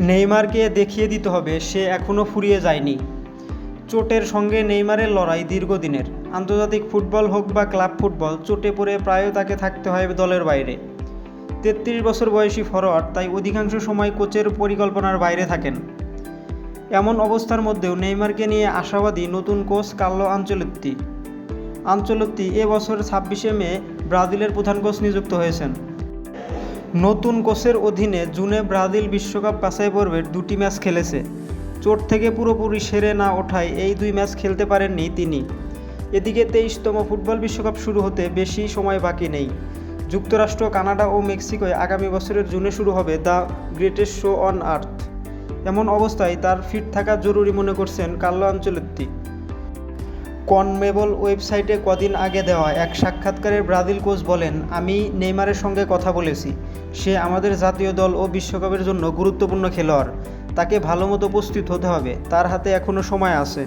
নেইমারকে দেখিয়ে দিতে হবে সে এখনও ফুরিয়ে যায়নি। চোটের সঙ্গে নেইমারের লড়াই দীর্ঘদিনের। আন্তর্জাতিক ফুটবল হোক বা ক্লাব ফুটবল, চোটে পড়ে প্রায়ই তাকে থাকতে হয় দলের বাইরে। 33 বছর বয়সী ফরোয়ার্ড তাই অধিকাংশ সময় কোচের পরিকল্পনার বাইরে থাকেন। এমন অবস্থার মধ্যেও নেইমারকে নিয়ে আশাবাদী নতুন কোচ কার্লো আনচেলত্তি। এ বছর 26 মে ব্রাজিলের প্রধান কোচ নিযুক্ত হয়েছেন। নতুন কোচের অধীনে জুনে ব্রাজিল বিশ্বকাপ বাছাই পর্বের 2টি ম্যাচ খেলেছে। চোট থেকে পুরোপুরি সেরে না ওঠায় এই 2 ম্যাচ খেলতে পারেননি তিনি। এদিকে 23তম ফুটবল বিশ্বকাপ শুরু হতে বেশি সময় বাকি নেই। যুক্তরাষ্ট্র, কানাডা ও মেক্সিকোয় আগামী বছরের জুনে শুরু হবে the greatest show on earth. এমন অবস্থায় তার ফিট থাকা জরুরি মনে করছেন কার্লো আনচেলত্তি। কনমেবল ওয়েবসাইটে কদিন আগে দেওয়া এক সাক্ষাৎকারে ব্রাজিল কোচ বলেন, আমি নেইমারের সঙ্গে কথা বলেছি। সে আমাদের জাতীয় দল ও বিশ্বকাপের জন্য গুরুত্বপূর্ণ খেলোয়াড়। তাকে ভালোমতো প্রস্তুত হতে হবে। তার হাতে এখনও সময় আছে।